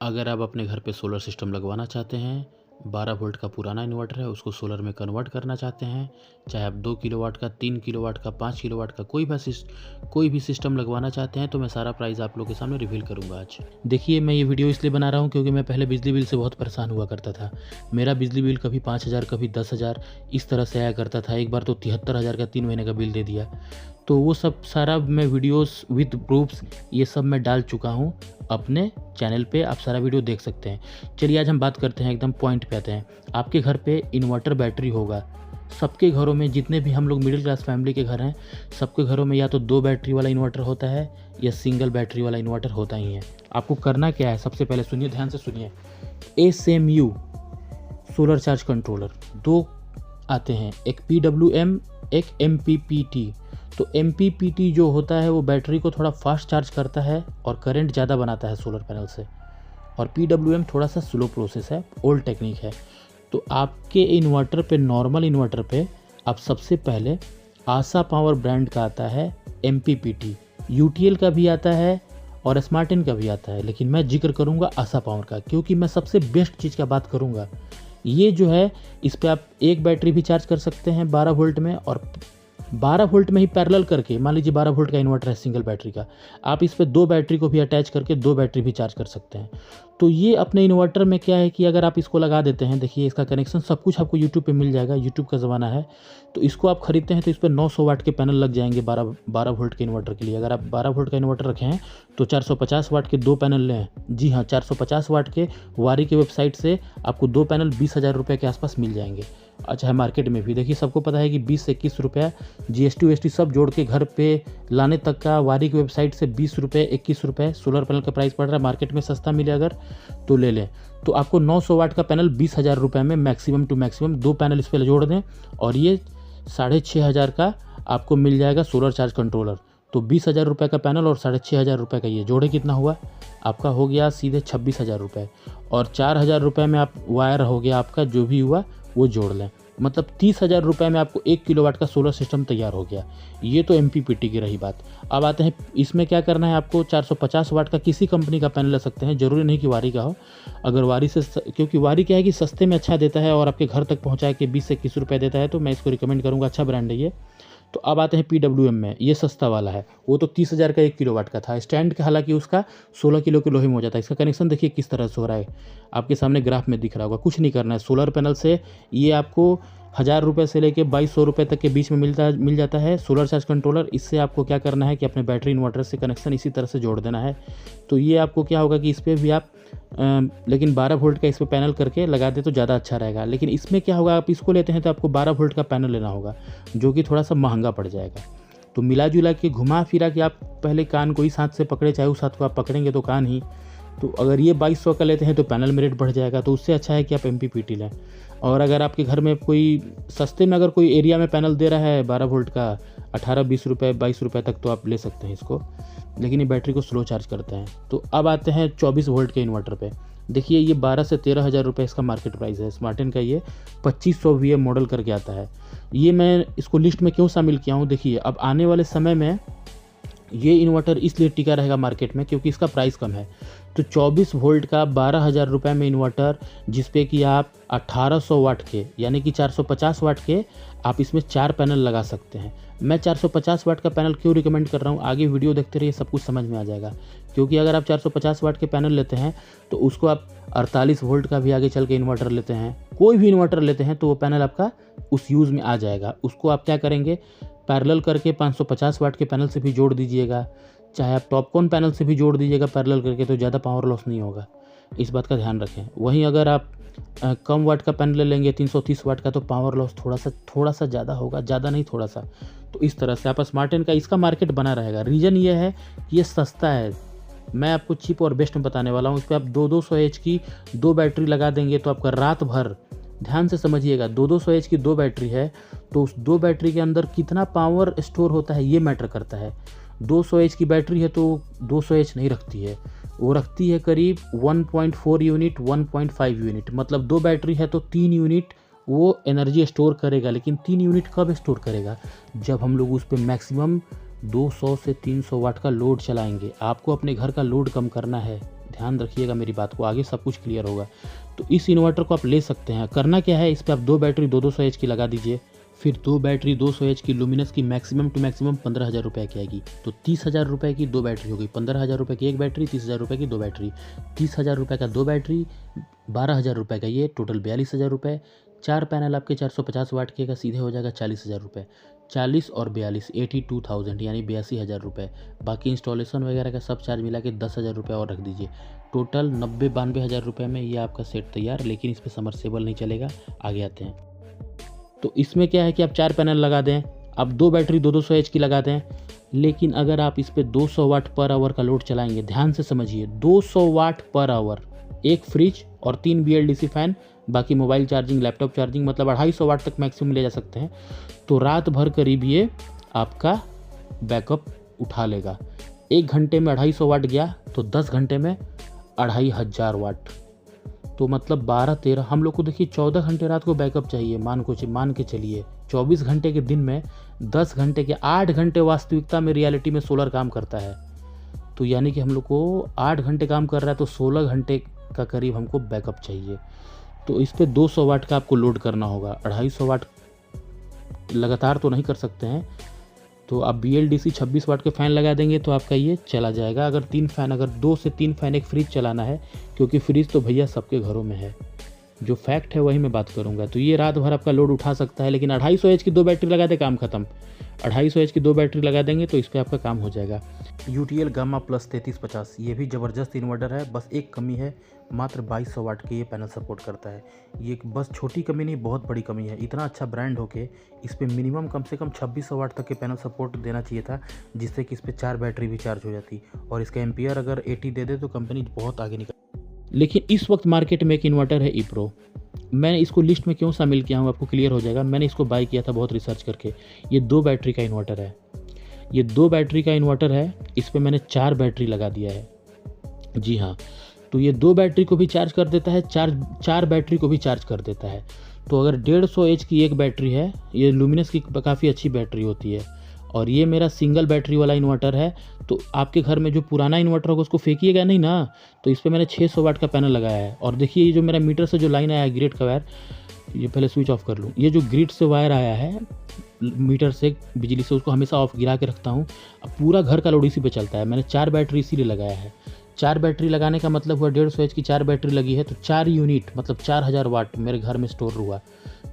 अगर आप अपने घर पे सोलर सिस्टम लगवाना चाहते हैं, 12 वोल्ट का पुराना इन्वर्टर है उसको सोलर में कन्वर्ट करना चाहते हैं, चाहे आप 2 किलोवाट का, 3 किलोवाट का, 5 किलोवाट का कोई भी सिस्टम लगवाना चाहते हैं, तो मैं सारा प्राइस आप लोगों के सामने रिवील करूंगा आज। देखिए, मैं ये वीडियो इसलिए बना रहा हूँ क्योंकि मैं पहले बिजली बिल से बहुत परेशान हुआ करता था। मेरा बिजली बिल कभी 5,000, कभी 10,000 इस तरह से आया करता था। एक बार तो 73,000 का 3 महीने का बिल दे दिया। तो वो सब सारा मैं वीडियोस विद प्रूफ्स ये सब मैं डाल चुका हूँ अपने चैनल पे, आप सारा वीडियो देख सकते हैं। चलिए आज हम बात करते हैं, एकदम पॉइंट पे आते हैं। आपके घर पे इन्वर्टर बैटरी होगा। सबके घरों में, जितने भी हम लोग मिडिल क्लास फैमिली के घर हैं, सबके घरों में या तो 2 बैटरी वाला इन्वर्टर होता है या सिंगल बैटरी वाला इन्वर्टर होता ही है। आपको करना क्या है, सबसे पहले सुनिए, ध्यान से सुनिए। SMU सोलर चार्ज कंट्रोलर 2 आते हैं, एक PWM, एक MPPT। तो MPPT जो होता है वो बैटरी को थोड़ा फास्ट चार्ज करता है और करंट ज़्यादा बनाता है सोलर पैनल से, और PWM थोड़ा सा स्लो प्रोसेस है, ओल्ड टेक्निक है। तो आपके इन्वर्टर पे, नॉर्मल इन्वर्टर पे, आप सबसे पहले आशा पावर ब्रांड का आता है MPPT। UTL का भी आता है और स्मार्टिन का भी आता है, लेकिन मैं जिक्र करूँगा आशा पावर का, क्योंकि मैं सबसे बेस्ट चीज़ का बात करूँगा। ये जो है, इस पर आप एक बैटरी भी चार्ज कर सकते हैं 12 वोल्ट में, और 12 वोल्ट में ही पैरेलल करके, मान लीजिए 12 वोल्ट का इन्वर्टर है सिंगल बैटरी का, आप इस पे 2 बैटरी को भी अटैच करके 2 बैटरी भी चार्ज कर सकते हैं। तो ये अपने इन्वर्टर में क्या है कि अगर आप इसको लगा देते हैं, देखिए इसका कनेक्शन सब कुछ आपको यूट्यूब पे मिल जाएगा, यूट्यूब का ज़माना है। तो इसको आप खरीदते हैं तो इस पर 900 वाट के पैनल लग जाएंगे 12 वोल्ट के इन्वर्टर के लिए। अगर आप 12 वोल्ट का इन्वर्टर रखें हैं तो 450 वाट के 2 पैनल लें। जी हाँ, 450 वाट के वारी के वेबसाइट से आपको 2 पैनल 20,000 रुपये के आसपास मिल जाएंगे। अच्छा है, मार्केट में भी देखिए, सबको पता है कि 20 से 21 रुपया GST WST सब जोड़ के घर पे लाने तक का वारी की वेबसाइट से 20 रुपये, 21 रुपये सोलर पैनल का प्राइस पड़ रहा है। मार्केट में सस्ता मिले अगर तो ले लें। तो आपको 900 वाट का पैनल 20,000 रुपये में मैक्सिमम टू मैक्सिमम 2 पैनल इस पर जोड़ दें, और ये 6,500 का आपको मिल जाएगा सोलर चार्ज कंट्रोलर। तो 20,000 रुपये का पैनल और 6,500 रुपये का ये जोड़े कितना हुआ, आपका हो गया सीधे 26,000 रुपये, और 4,000 रुपये में आप वायर हो गया आपका, जो भी हुआ वो जोड़ लें, मतलब 30,000 रुपये में आपको 1 किलोवाट का सोलर सिस्टम तैयार हो गया। ये तो MPPT की रही बात। अब आते हैं इसमें क्या करना है आपको। 450 वाट का किसी कंपनी का पैनल ले सकते हैं, ज़रूरी नहीं कि वारी का हो। अगर वारी से, क्योंकि वारी क्या है कि सस्ते में अच्छा देता है और आपके घर तक पहुँचा के 20 से 21 रुपये देता है, तो मैं इसको रिकमेंड करूँगा, अच्छा ब्रांड है ये। तो अब आते हैं PWM में, ये सस्ता वाला है, वो तो 30,000 का 1 किलोवाट का था। स्टैंड का हालांकि उसका 16 किलो के लोहे में हो जाता है। इसका कनेक्शन देखिए किस तरह से हो रहा है, आपके सामने ग्राफ में दिख रहा होगा। कुछ नहीं करना है, सोलर पैनल से ये आपको 1,000 रुपये से लेके 2,200 रुपये तक के बीच में मिल जाता है सोलर चार्ज कंट्रोलर। इससे आपको क्या करना है कि अपने बैटरी इन्वर्टर से कनेक्शन इसी तरह से जोड़ देना है। तो ये आपको क्या होगा कि इस पर भी आप लेकिन 12 वोल्ट का इस पर पैनल करके लगा दे तो ज़्यादा अच्छा रहेगा। लेकिन इसमें क्या होगा, आप इसको लेते हैं तो आपको 12 वोल्ट का पैनल लेना होगा, जो कि थोड़ा सा महंगा पड़ जाएगा। तो मिला जुला के, घुमा फिरा के, आप पहले कान को इस हाथ से पकड़े, चाहे उस हाथ को आप पकड़ेंगे तो कान ही। तो अगर ये 2200 का लेते हैं तो पैनल में रेट बढ़ जाएगा। तो उससे अच्छा है कि आप MPPT लें। और अगर आपके घर में कोई सस्ते में, अगर कोई एरिया में पैनल दे रहा है 12 वोल्ट का 18-20 रुपये, 22 रुपये तक, तो आप ले सकते हैं इसको, लेकिन ये बैटरी को स्लो चार्ज करते हैं। तो अब आते हैं 24 वोल्ट के इन्वर्टर पे। देखिए, ये 12 से 13,000 रुपये इसका मार्केट प्राइस है। स्मार्टिन का ये 2500 VM मॉडल करके आता है। ये मैं इसको लिस्ट में क्यों शामिल किया हूँ, देखिए अब आने वाले समय में ये इन्वर्टर इसलिए टिका रहेगा मार्केट में क्योंकि इसका प्राइस कम है। तो 24 वोल्ट का 12,000 रुपये में इन्वर्टर, जिसपे कि आप 1800 वाट के, यानी कि 450 वाट के, आप इसमें 4 पैनल लगा सकते हैं। मैं 450 वाट का पैनल क्यों रिकमेंड कर रहा हूँ, आगे वीडियो देखते रहिए, सब कुछ समझ में आ जाएगा। क्योंकि अगर आप 450 वाट के पैनल लेते हैं तो उसको आप 48 वोल्ट का भी आगे चल के इन्वर्टर लेते हैं, कोई भी इन्वर्टर लेते हैं, तो वो पैनल आपका उस यूज़ में आ जाएगा। उसको आप क्या करेंगे, पैरेलल करके 550 वाट के पैनल से भी जोड़ दीजिएगा, चाहे आप टॉपकॉन पैनल से भी जोड़ दीजिएगा पैरेलल करके, तो ज़्यादा पावर लॉस नहीं होगा, इस बात का ध्यान रखें। वहीं अगर आप कम वाट का पैनल ले लेंगे 330 वाट का, तो पावर लॉस थोड़ा सा ज़्यादा होगा, ज़्यादा नहीं, थोड़ा सा। तो इस तरह से आप स्मार्टिन का, इसका मार्केट बना रहेगा। रीज़न ये है कि ये सस्ता है। मैं आपको चीप और बेस्ट में बताने वाला हूँ। इस पर आप 200 एच की 2 बैटरी लगा देंगे तो आपका रात भर, ध्यान से समझिएगा, 200 एच की 2 बैटरी है, तो उस 2 बैटरी के अंदर कितना पावर स्टोर होता है ये मैटर करता है। 200 एच की बैटरी है तो 200 एच नहीं रखती है, वो रखती है करीब 1.4 यूनिट, 1.5 यूनिट। मतलब 2 बैटरी है तो 3 यूनिट वो एनर्जी स्टोर करेगा। लेकिन 3 यूनिट कब स्टोर करेगा, जब हम लोग उस पर मैक्सिमम 200 से 300 वाट का लोड चलाएंगे। आपको अपने घर का लोड कम करना है, ध्यान रखिएगा मेरी बात को, आगे सब कुछ क्लियर होगा। तो इस इन्वर्टर को आप ले सकते हैं। करना क्या है, इस पर आप 2 बैटरी 200 एच की लगा दीजिए। फिर 2 बैटरी 200 एच की लुमिनस की मैक्सिमम टू मैक्सिमम 15,000 रुपये की आएगी। तो 30,000 रुपये की 2 बैटरी हो गई, 15,000 रुपये की एक बैटरी, 30,000 रुपये की 2 बैटरी, 30,000 रुपये का 2 बैटरी, 12,000 रुपये का ये, टोटल 42,000 रुपये। 4 पैनल आपके 450 वाट के का सीधे हो जाएगा 40,000 रुपये। 40 और 42 82,000 यानी 82,000 रुपये। बाकी इंस्टॉलेशन वगैरह का सब चार्ज मिला के 10,000 रुपये और रख दीजिए। टोटल 92,000 रुपये में ये आपका सेट तैयार। लेकिन इस पर समरसेबल नहीं चलेगा। आगे आते हैं। तो इसमें क्या है कि आप 4 पैनल लगा दें, आप 2 बैटरी 200 एच की लगा दें। लेकिन अगर आप इस पर 200 वाट पर आवर का लोड चलाएंगे, ध्यान से समझिए, 200 वाट पर आवर, एक फ्रिज और 3 BLDC फैन, बाकी मोबाइल चार्जिंग, लैपटॉप चार्जिंग, मतलब 250 वाट तक मैक्सिमम ले जा सकते हैं। तो रात भर करीब ये आपका बैकअप उठा लेगा। 1 घंटे में 250 वाट गया तो 10 घंटे में 2,500 वाट। तो मतलब 12-13, हम लोग को देखिए 14 घंटे रात को बैकअप चाहिए। मान के चलिए 24 घंटे के दिन में 10 घंटे के 8 घंटे वास्तविकता में, रियलिटी में सोलर काम करता है। तो यानी कि हम लोग को 8 घंटे काम कर रहा है तो 16 घंटे का करीब हमको बैकअप चाहिए। तो इस पर 200 वाट का आपको लोड करना होगा। 250 वाट लगातार तो नहीं कर सकते हैं। तो आप BLDC 26 वाट के फ़ैन लगा देंगे तो आपका ये चला जाएगा। अगर 2 से 3 फ़ैन एक फ्रिज चलाना है, क्योंकि फ्रिज तो भैया सबके घरों में है, जो फैक्ट है वही मैं बात करूंगा। तो ये रात भर आपका लोड उठा सकता है। लेकिन 250 एच की 2 बैटरी लगा दे, काम खत्म। 250 एच की 2 बैटरी लगा देंगे तो इस पर आपका काम हो जाएगा। UTL गामा प्लस 3350, ये भी ज़बरदस्त इन्वर्टर है। बस एक कमी है, मात्र 2200 वाट के ये पैनल सपोर्ट करता है। ये बस छोटी कमी नहीं, बहुत बड़ी कमी है। इतना अच्छा ब्रांड होके इस पर मिनिमम कम से कम 2600 वाट तक के पैनल सपोर्ट देना चाहिए था, जिससे कि इस पर 4 बैटरी भी चार्ज हो जाती। और इसका एम्पियर अगर 80 दे दे तो कंपनी बहुत आगे निकल। लेकिन इस वक्त मार्केट में एक इन्वर्टर है ईप्रो। मैंने इसको लिस्ट में क्यों शामिल किया हूँ आपको क्लियर हो जाएगा। मैंने इसको बाय किया था बहुत रिसर्च करके। ये 2 बैटरी का इन्वर्टर है। ये 2 बैटरी का इन्वर्टर है। इस पर मैंने 4 बैटरी लगा दिया है। जी हाँ, तो ये 2 बैटरी को भी चार्ज कर देता है, 4 बैटरी को भी चार्ज कर देता है। तो अगर 150 एच की एक बैटरी है, ये लुमिनस की काफ़ी अच्छी बैटरी होती है, और ये मेरा सिंगल बैटरी वाला इन्वर्टर है। तो आपके घर में जो पुराना इन्वर्टर होगा उसको फेंकिएगा नहीं ना। तो इस पर मैंने 600 वाट का पैनल लगाया है। और देखिए ये जो मेरा मीटर से जो लाइन आया है, ग्रिड का वायर, ये पहले स्विच ऑफ कर लूँ। ये जो ग्रिड से वायर आया है मीटर से, बिजली से, उसको हमेशा ऑफ गिरा के रखता हूँ। अब पूरा घर का लोड इसी पे चलता है। मैंने 4 बैटरी इसीलिए लगाया है। 4 बैटरी लगाने का मतलब हुआ 150 एच की 4 बैटरी लगी है तो 4 यूनिट मतलब 4000 वाट मेरे घर में स्टोर हुआ।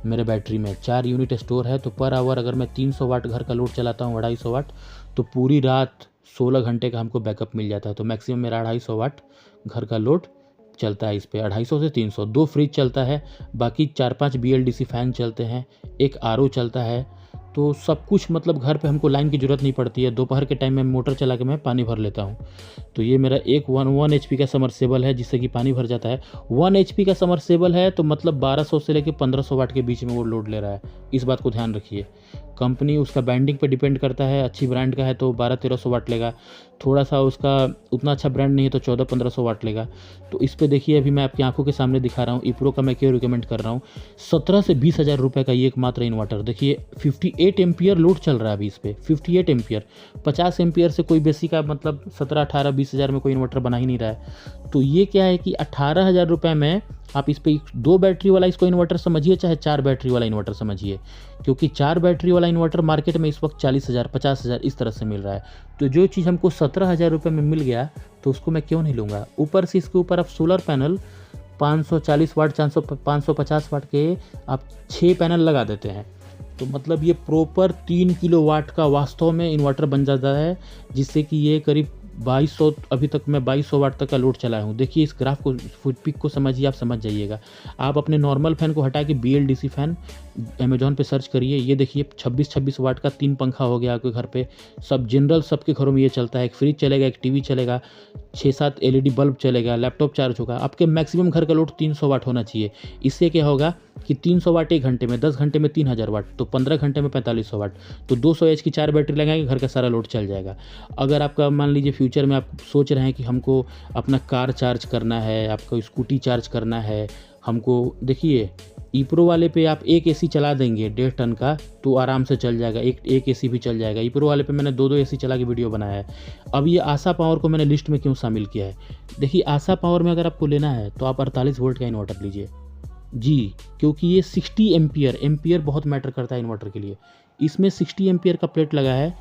मेरे बैटरी में 4 यूनिट स्टोर है। तो पर आवर अगर मैं 300 वाट घर का लोड चलाता हूँ, 250 वाट, तो पूरी रात 16 घंटे का हमको बैकअप मिल जाता है। तो मैक्सिमम मेरा 250 वाट घर का लोड चलता है। इस पर 250 से 300, 2 फ्रिज चलता है, बाकी 4-5 BLDC फैन चलते हैं, एक RO चलता है। तो सब कुछ मतलब घर पे हमको लाइन की ज़रूरत नहीं पड़ती है। दोपहर के टाइम में मोटर चला के मैं पानी भर लेता हूँ। तो ये मेरा एक 1 HP का समरसेबल है जिससे कि पानी भर जाता है। 1 HP का समरसेबल है तो मतलब 1200 से लेकर 1500 वाट के बीच में वो लोड ले रहा है। इस बात को ध्यान रखिए। कंपनी उसका ब्रांडिंग पे डिपेंड करता है। अच्छी ब्रांड का है तो 1200-1300 वाट लेगा। थोड़ा सा उसका उतना अच्छा ब्रांड नहीं है तो 1400-1500 वाट लेगा। तो इस पे देखिए अभी मैं आपकी आंखों के सामने दिखा रहा हूँ। ईप्रो का मैं क्यों रिकमेंड कर रहा हूँ। 17 से 20,000 रुपये का ये एकमात्र इन्वर्टर। देखिए 58 एम्पियर लोड चल रहा है अभी इस पर। 58 एम्पियर, 50 एम्पियर से कोई बेसी का मतलब 17-18-20,000 में कोई इन्वर्टर बना ही नहीं रहा है। तो ये क्या है कि 18,000 रुपये में आप इस पर 2 बैटरी वाला इसको इन्वर्टर समझिए, चाहे 4 बैटरी वाला इन्वर्टर समझिए, क्योंकि 4 बैटरी वाला इन्वर्टर मार्केट में इस वक्त 40,000 50,000 इस तरह से मिल रहा है। तो जो चीज़ हमको 17,000 रुपये में मिल गया तो उसको मैं क्यों नहीं लूँगा। ऊपर से इसके ऊपर आप सोलर पैनल 540 वाट 550 वाट के आप 6 पैनल लगा देते हैं। तो मतलब ये प्रॉपर 3 किलोवाट का वास्तव में इन्वर्टर बन जाता है, जिससे कि ये करीब 2200, अभी तक मैं 2200 वाट तक का लोड चलाया हूँ। देखिए इस ग्राफ को, फुट पिक को समझिए, आप समझ जाइएगा। आप अपने नॉर्मल फ़ैन को हटा के BLDC फ़ैन अमेजोन पे सर्च करिए। ये देखिए 26-26 वाट का 3 पंखा हो गया आपके घर पे। सब जनरल सबके घरों में ये चलता है। एक फ्रिज चलेगा, एक TV चलेगा, 6-7 LED बल्ब चलेगा, लैपटॉप चार्ज होगा। आपके मैक्सिमम घर का लोड 300 वाट होना चाहिए। इससे क्या होगा कि 300 वाट 1 घंटे में, 10 घंटे में 3000 वाट, तो 15 घंटे में 4500 वाट। तो 200 एच की 4 बैटरी लगाएंगे, घर का सारा लोड चल जाएगा। अगर आपका मान लीजिए फ्यूचर में आप सोच रहे हैं कि हमको अपना कार चार्ज करना है, आपको स्कूटी चार्ज करना है, हमको देखिए ईप्रो वाले पे आप एक एसी चला देंगे 1.5 टन का तो आराम से चल जाएगा, एक एसी भी चल जाएगा। ईप्रो वाले पे मैंने 2 एसी चला के वीडियो बनाया है। अब ये आशा पावर को मैंने लिस्ट में क्यों शामिल किया है, देखिए आशा पावर में अगर आपको लेना है तो आप 48 वोल्ट का इन्वर्टर लीजिए जी, क्योंकि ये 60 एम्पियर बहुत मैटर करता है इन्वर्टर के लिए। इसमें 60 एम्पियर का प्लेट लगा है,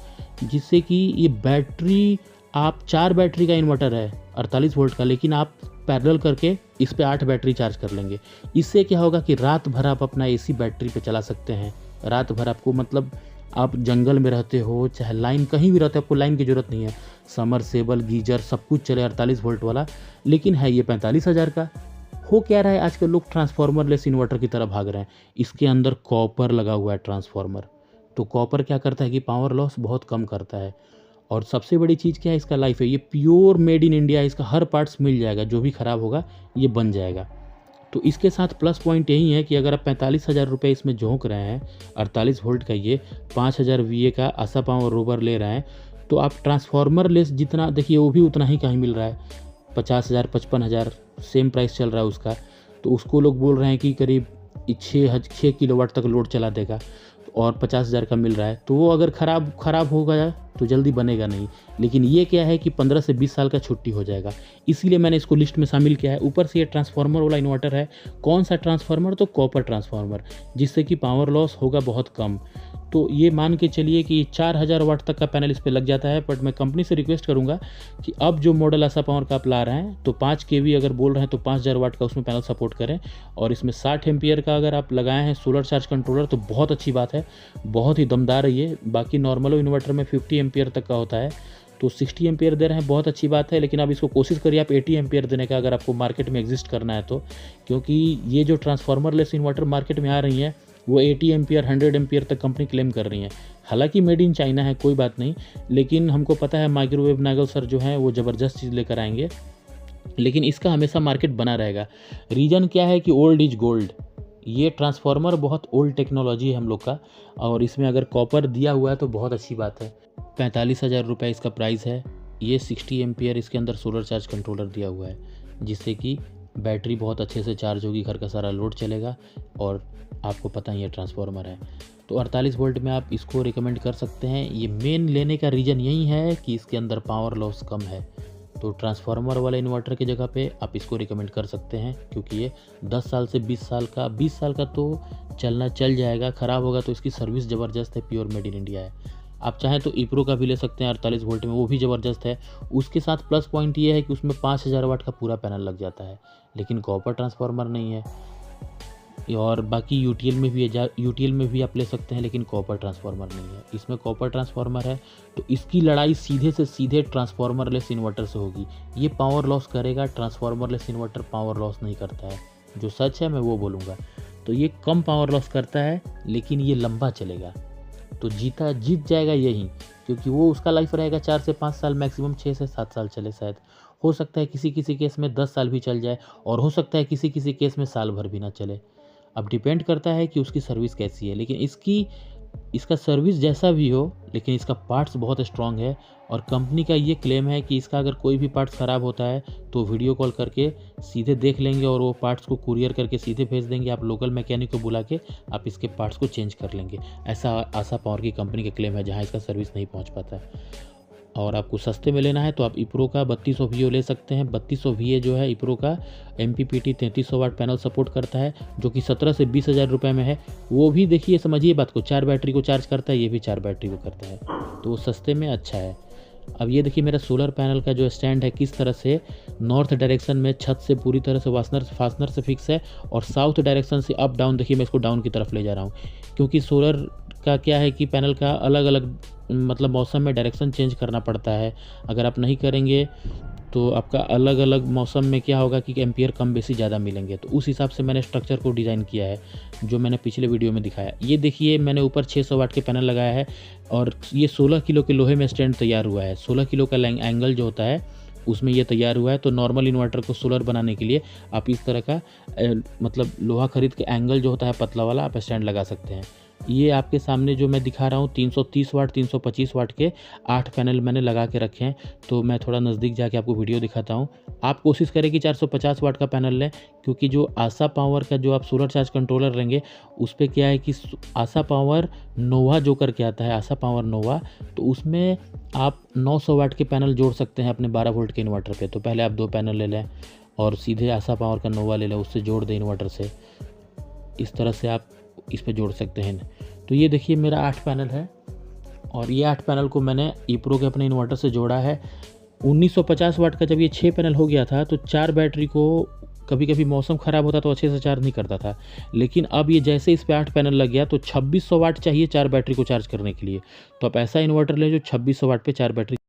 जिससे कि ये बैटरी, आप 4 बैटरी का इन्वर्टर है 48 वोल्ट का, लेकिन आप पैरेलल करके इस पे 8 बैटरी चार्ज कर लेंगे। इससे क्या होगा कि रात भर आप अपना एसी बैटरी पे चला सकते हैं। रात भर आपको, मतलब आप जंगल में रहते हो चाहे लाइन कहीं भी रहते हो, आपको लाइन की ज़रूरत नहीं है। समरसेबल, गीजर सब कुछ चले 48 वोल्ट वाला, लेकिन है ये 45,000 का। हो क्या रहा है, आजकल लोग ट्रांसफार्मर लेस इन्वर्टर की तरफ भाग रहे हैं। इसके अंदर कॉपर लगा हुआ है ट्रांसफार्मर, तो कॉपर क्या करता है कि पावर लॉस बहुत कम करता है। और सबसे बड़ी चीज़ क्या है, इसका लाइफ है, ये प्योर मेड इन इंडिया, इसका हर पार्ट्स मिल जाएगा, जो भी ख़राब होगा ये बन जाएगा। तो इसके साथ प्लस पॉइंट यही है कि अगर आप 45,000 रुपये इसमें झोंक रहे हैं, 48 वोल्ट का ये 5,000 VA का आशा पावर रोवर ले रहे हैं, तो आप ट्रांसफार्मर लेस जितना देखिए वो भी उतना ही कहीं मिल रहा है, 50,000 55,000 सेम प्राइस चल रहा है उसका। तो उसको लोग बोल रहे हैं कि करीब 6 किलोवाट तक लोड चला देगा और 50,000 का मिल रहा है। तो वो अगर ख़राब हो गया तो जल्दी बनेगा नहीं, लेकिन ये क्या है कि 15 से 20 साल का छुट्टी हो जाएगा, इसीलिए मैंने इसको लिस्ट में शामिल किया है। ऊपर से ये ट्रांसफार्मर वाला इन्वर्टर है। कौन सा ट्रांसफार्मर, तो कॉपर ट्रांसफार्मर, जिससे कि पावर लॉस होगा बहुत कम। तो ये मान के चलिए कि 4000 वाट तक का पैनल इस पर लग जाता है। बट मैं कंपनी से रिक्वेस्ट करूंगा कि अब जो मॉडल आशा पावर का आप ला रहे हैं तो 5 kV अगर बोल रहे हैं तो 5000 वाट का उसमें पैनल सपोर्ट करें। और इसमें 60 एम्पियर का अगर आप लगाए हैं सोलर चार्ज कंट्रोलर तो बहुत अच्छी बात है, बहुत ही दमदार है ये। बाकी नॉर्मल इन्वर्टर में 50 एम्पियर तक का होता है, तो 60 एम्पियर दे रहे हैं, बहुत अच्छी बात है। लेकिन अब इसको कोशिश करिए आप 80 एम्पियर देने का, अगर आपको मार्केट में एग्जिस्ट करना है तो, क्योंकि ये जो ट्रांसफार्मर लेस इन्वर्टर मार्केट में आ रही हैं वो 80 एम्पियर 100 एम्पियर तक कंपनी क्लेम कर रही है। हालांकि मेड इन चाइना है, कोई बात नहीं, लेकिन हमको पता है माइक्रोवेव नागल सर जो हैं वो ज़बरदस्त चीज़ लेकर आएंगे, लेकिन इसका हमेशा मार्केट बना रहेगा। रीज़न क्या है कि ओल्ड इज गोल्ड। ये ट्रांसफार्मर बहुत ओल्ड टेक्नोलॉजी है हम लोग का, और इसमें अगर कॉपर दिया हुआ है तो बहुत अच्छी बात है। 45,000 रुपये इसका प्राइस है। ये 60 एम्पियर इसके अंदर सोलर चार्ज कंट्रोलर दिया हुआ है, जिससे कि बैटरी बहुत अच्छे से चार्ज होगी, घर का सारा लोड चलेगा। और आपको पता ही है ट्रांसफार्मर है, तो 48 वोल्ट में आप इसको रिकमेंड कर सकते हैं। ये मेन लेने का रीज़न यही है कि इसके अंदर पावर लॉस कम है। तो ट्रांसफार्मर वाले इन्वर्टर की जगह पे आप इसको रिकमेंड कर सकते हैं, क्योंकि ये 10 साल से 20 साल का तो चल जाएगा। ख़राब होगा तो इसकी सर्विस ज़बरदस्त है, प्योर मेड इन इंडिया है। आप चाहें तो ईप्रो का भी ले सकते हैं 48 वोल्ट में, वो भी ज़बरदस्त है। उसके साथ प्लस पॉइंट ये है कि उसमें 5000 वाट का पूरा पैनल लग जाता है, लेकिन कॉपर ट्रांसफार्मर नहीं है। और बाकी यूटीएल में भी आप ले सकते हैं, लेकिन कॉपर ट्रांसफार्मर नहीं है। इसमें कॉपर ट्रांसफार्मर है, तो इसकी लड़ाई सीधे से सीधे ट्रांसफार्मर लेस इन्वर्टर से होगी। ये पावर लॉस करेगा, transformer less inverter power loss नहीं करता है, जो सच है मैं वो बोलूँगा। तो ये कम पावर लॉस करता है, लेकिन ये लंबा चलेगा, तो जीत जाएगा यही, क्योंकि वो उसका लाइफ रहेगा 4 से 5 साल, मैक्सिमम 6 से 7 साल चले शायद। हो सकता है किसी किसी केस में 10 साल भी चल जाए, और हो सकता है किसी किसी केस में साल भर भी ना चले। अब डिपेंड करता है कि उसकी सर्विस कैसी है, लेकिन इसका सर्विस जैसा भी हो, लेकिन इसका पार्ट्स बहुत स्ट्रांग है। और कंपनी का ये क्लेम है कि इसका अगर कोई भी पार्ट्स ख़राब होता है तो वीडियो कॉल करके सीधे देख लेंगे और वो पार्ट्स को कुरियर करके सीधे भेज देंगे। आप लोकल मैकेनिक को बुला के आप इसके पार्ट्स को चेंज कर लेंगे। ऐसा आशा पावर की कंपनी का क्लेम है, जहाँ इसका सर्विस नहीं पहुँच पाता है। और आपको सस्ते में लेना है तो आप ईप्रो का 3200 VA ले सकते हैं। 3200 VA जो है ईप्रो का MPPT 3300 वाट पैनल सपोर्ट करता है, जो कि 17 से 20,000 रुपये में है। वो भी देखिए, समझिए बात को, 4 बैटरी को चार्ज करता है, ये भी 4 बैटरी को करता है, तो वो सस्ते में अच्छा है। अब ये देखिए मेरा सोलर पैनल का जो स्टैंड है किस तरह से नॉर्थ डायरेक्शन में छत से पूरी तरह से फास्टनर से फिक्स है, और साउथ डायरेक्शन से अप डाउन, देखिए मैं इसको डाउन की तरफ ले जा रहा हूँ, क्योंकि सोलर का क्या है कि पैनल का अलग अलग मतलब मौसम में डायरेक्शन चेंज करना पड़ता है। अगर आप नहीं करेंगे तो आपका अलग अलग मौसम में क्या होगा कि एम्पियर कम बेसी ज़्यादा मिलेंगे। तो उस हिसाब से मैंने स्ट्रक्चर को डिज़ाइन किया है, जो मैंने पिछले वीडियो में दिखाया। ये देखिए मैंने ऊपर 600 वाट के पैनल लगाया है, और ये 16 किलो के लोहे में स्टैंड तैयार हुआ है। 16 किलो का एंगल जो होता है उसमें ये तैयार हुआ है। तो नॉर्मल इन्वर्टर को सोलर बनाने के लिए आप इस तरह का मतलब लोहा खरीद के एंगल जो होता है पतला वाला आप स्टैंड लगा सकते हैं। ये आपके सामने जो मैं दिखा रहा हूँ 330 वाट 325 वाट के 8 पैनल मैंने लगा के रखे हैं। तो मैं थोड़ा नज़दीक जाके आपको वीडियो दिखाता हूँ। आप कोशिश करें कि 450 वाट का पैनल लें, क्योंकि जो आशा पावर का जो आप सोलर चार्ज कंट्रोलर लेंगे उस पे क्या है कि आशा पावर नोवा जो करके आता है, आशा पावर नोवा, तो उसमें आप 900 वाट के पैनल जोड़ सकते हैं अपने 12 वोल्ट के इन्वर्टर पे। तो पहले आप 2 पैनल ले लें और सीधे आशा पावर का नोवा ले लें, उससे जोड़ दें इन्वर्टर से। इस तरह से आप इस पे जोड़ सकते हैं। तो ये देखिए मेरा 8 पैनल है और ये 8 पैनल को मैंने ईप्रो के अपने इन्वर्टर से जोड़ा है। 1950 वाट का जब ये 6 पैनल हो गया था तो 4 बैटरी को कभी कभी मौसम ख़राब होता तो अच्छे से चार्ज नहीं करता था, लेकिन अब ये जैसे इस पे 8 पैनल लग गया तो 2600 वाट चाहिए 4 बैटरी को चार्ज करने के लिए। तो आप ऐसा इन्वर्टर लें जो 2600 वाट पे 4 बैटरी